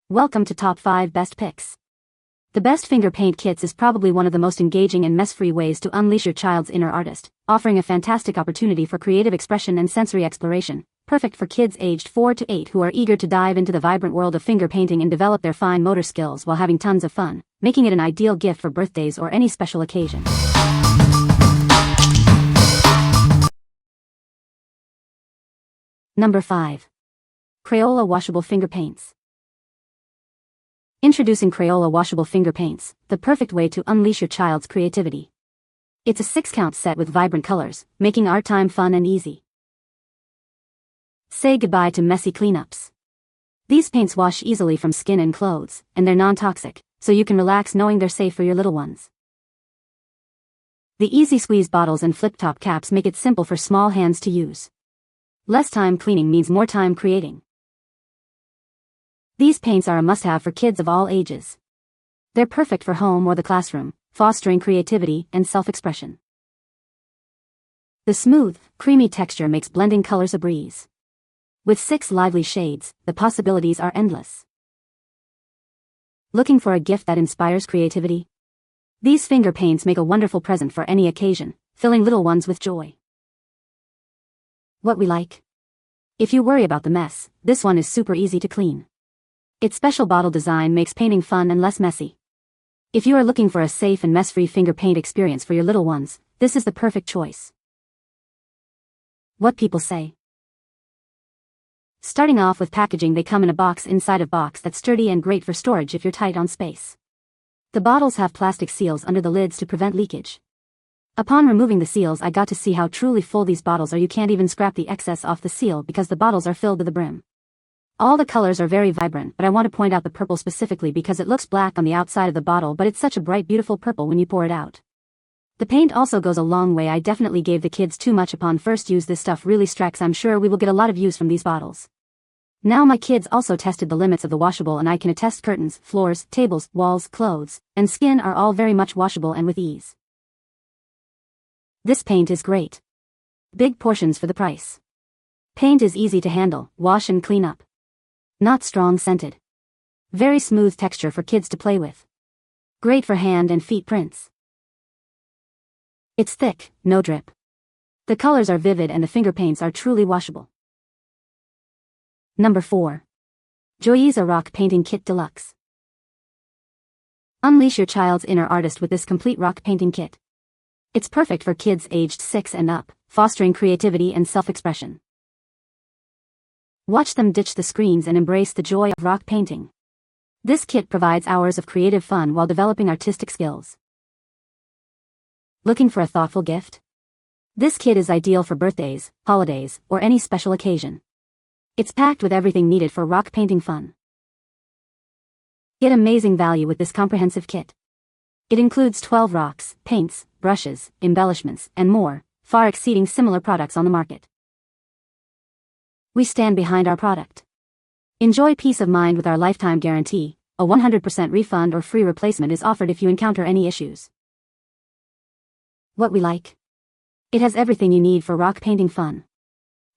Welcome to Top 5 Best Picks. The best finger paint kits is probably one of the most engaging and mess-free ways to unleash your child's inner artist, offering a fantastic opportunity for creative expression and sensory exploration, perfect for kids aged 4 to 8 who are eager to dive into the vibrant world of finger painting and develop their fine motor skills while having tons of fun, making it an ideal gift for birthdays or any special occasion. Number 5. Crayola Washable Finger Paints. Introducing Crayola Washable Finger Paints, the perfect way to unleash your child's creativity. It's a 6-count set with vibrant colors, making art time fun and easy. Say goodbye to messy cleanups. These paints wash easily from skin and clothes, and they're non-toxic, so you can relax knowing they're safe for your little ones. The easy squeeze bottles and flip-top caps make it simple for small hands to use. Less time cleaning means more time creating. These paints are a must-have for kids of all ages. They're perfect for home or the classroom, fostering creativity and self-expression. The smooth, creamy texture makes blending colors a breeze. With 6 lively shades, the possibilities are endless. Looking for a gift that inspires creativity? These finger paints make a wonderful present for any occasion, filling little ones with joy. What we like? If you worry about the mess, this one is super easy to clean. Its special bottle design makes painting fun and less messy. If you are looking for a safe and mess-free finger paint experience for your little ones, this is the perfect choice. What people say. Starting off with packaging, they come in a box inside a box that's sturdy and great for storage if you're tight on space. The bottles have plastic seals under the lids to prevent leakage. Upon removing the seals, I got to see how truly full these bottles are. You can't even scrap the excess off the seal because the bottles are filled to the brim. All the colors are very vibrant, but I want to point out the purple specifically because it looks black on the outside of the bottle, but it's such a bright, beautiful purple when you pour it out. The paint also goes a long way. I definitely gave the kids too much upon first use. This stuff really strikes. I'm sure we will get a lot of use from these bottles. Now my kids also tested the limits of the washable, and I can attest curtains, floors, tables, walls, clothes, and skin are all very much washable and with ease. This paint is great. Big portions for the price. Paint is easy to handle, wash and clean up. Not strong scented. Very smooth texture for kids to play with. Great for hand and feet prints. It's thick, no drip. The colors are vivid and the finger paints are truly washable. Number 4. JOYEZA Rock Painting Kit Deluxe. Unleash your child's inner artist with this complete rock painting kit. It's perfect for kids aged 6 and up, fostering creativity and self-expression. Watch them ditch the screens and embrace the joy of rock painting. This kit provides hours of creative fun while developing artistic skills. Looking for a thoughtful gift? This kit is ideal for birthdays, holidays, or any special occasion. It's packed with everything needed for rock painting fun. Get amazing value with this comprehensive kit. It includes 12 rocks, paints, brushes, embellishments, and more, far exceeding similar products on the market. We stand behind our product. Enjoy peace of mind with our lifetime guarantee. A 100% refund or free replacement is offered if you encounter any issues. What we like? It has everything you need for rock painting fun.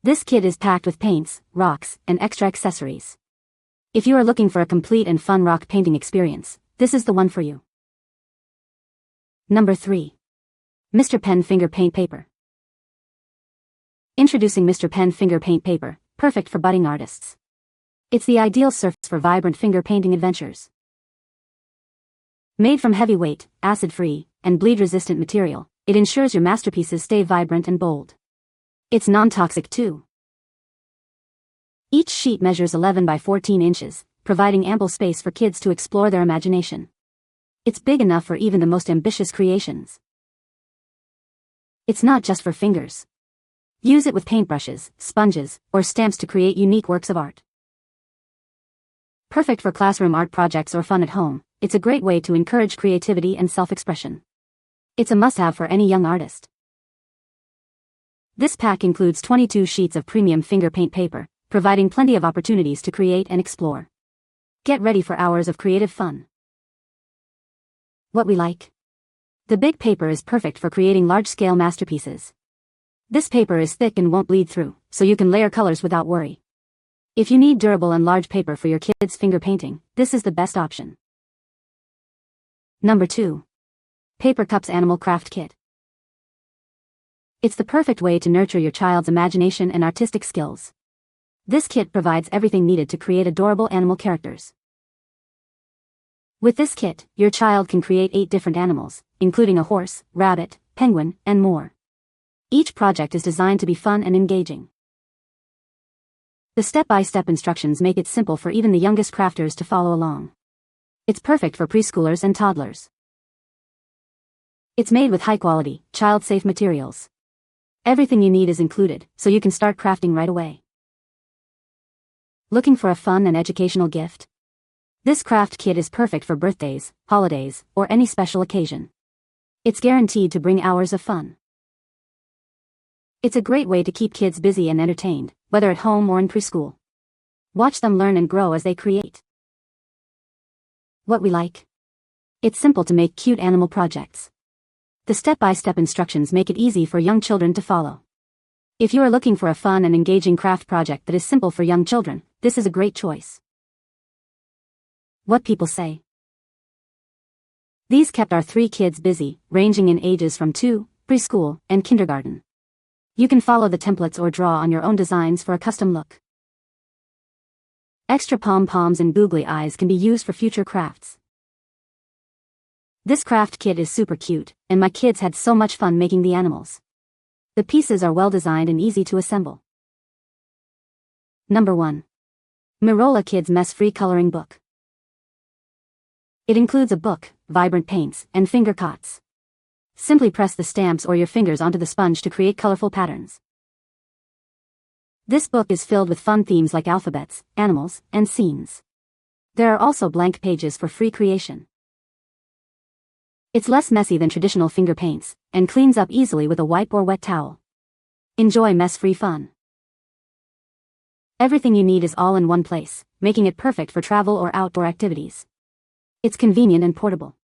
This kit is packed with paints, rocks, and extra accessories. If you are looking for a complete and fun rock painting experience, this is the one for you. Number 3. Mr. Pen Finger Paint Paper. Introducing Mr. Pen Finger Paint Paper, perfect for budding artists. It's the ideal surface for vibrant finger painting adventures. Made from heavyweight, acid-free, and bleed-resistant material, it ensures your masterpieces stay vibrant and bold. It's non-toxic too. Each sheet measures 11 by 14 inches, providing ample space for kids to explore their imagination. It's big enough for even the most ambitious creations. It's not just for fingers. Use it with paintbrushes, sponges, or stamps to create unique works of art. Perfect for classroom art projects or fun at home, it's a great way to encourage creativity and self-expression. It's a must-have for any young artist. This pack includes 22 sheets of premium finger paint paper, providing plenty of opportunities to create and explore. Get ready for hours of creative fun. What we like? The big paper is perfect for creating large-scale masterpieces. This paper is thick and won't bleed through, so you can layer colors without worry. If you need durable and large paper for your kids' finger painting, this is the best option. Number 2. Paper Cups Animal Craft Kit. It's the perfect way to nurture your child's imagination and artistic skills. This kit provides everything needed to create adorable animal characters. With this kit, your child can create 8 different animals, including a horse, rabbit, penguin, and more. Each project is designed to be fun and engaging. The step-by-step instructions make it simple for even the youngest crafters to follow along. It's perfect for preschoolers and toddlers. It's made with high-quality, child-safe materials. Everything you need is included, so you can start crafting right away. Looking for a fun and educational gift? This craft kit is perfect for birthdays, holidays, or any special occasion. It's guaranteed to bring hours of fun. It's a great way to keep kids busy and entertained, whether at home or in preschool. Watch them learn and grow as they create. What we like? It's simple to make cute animal projects. The step-by-step instructions make it easy for young children to follow. If you are looking for a fun and engaging craft project that is simple for young children, this is a great choice. What people say. These kept our 3 kids busy, ranging in ages from 2, preschool, and kindergarten. You can follow the templates or draw on your own designs for a custom look. Extra pom-poms and googly eyes can be used for future crafts. This craft kit is super cute, and my kids had so much fun making the animals. The pieces are well designed and easy to assemble. Number 1. MIROLA Kids Mess-Free Coloring Book. It includes a book, vibrant paints, and finger cots. Simply press the stamps or your fingers onto the sponge to create colorful patterns. This book is filled with fun themes like alphabets, animals, and scenes. There are also blank pages for free creation. It's less messy than traditional finger paints, and cleans up easily with a wipe or wet towel. Enjoy mess-free fun. Everything you need is all in one place, making it perfect for travel or outdoor activities. It's convenient and portable.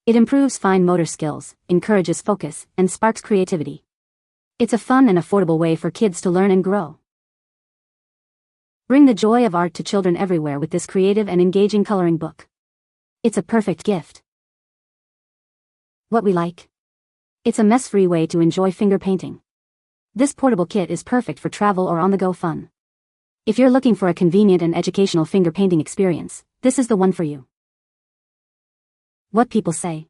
It improves fine motor skills, encourages focus, and sparks creativity. It's a fun and affordable way for kids to learn and grow. Bring the joy of art to children everywhere with this creative and engaging coloring book. It's a perfect gift. What we like? It's a mess-free way to enjoy finger painting. This portable kit is perfect for travel or on-the-go fun. If you're looking for a convenient and educational finger painting experience, this is the one for you. What people say.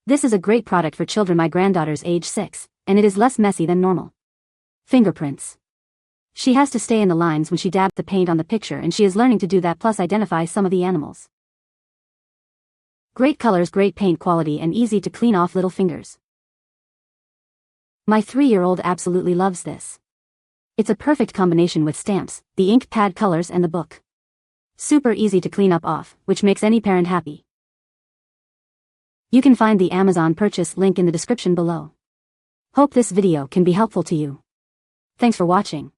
This is a great product for children. My granddaughter's age 6, and it is less messy than normal. Fingerprints. She has to stay in the lines when she dabs the paint on the picture, and she is learning to do that, plus identify some of the animals. Great colors, great paint quality, and easy to clean off little fingers. My 3-year-old absolutely loves this. It's a perfect combination with stamps, the ink pad colors, and the book. Super easy to clean up off, which makes any parent happy. You can find the Amazon purchase link in the description below. Hope this video can be helpful to you. Thanks for watching.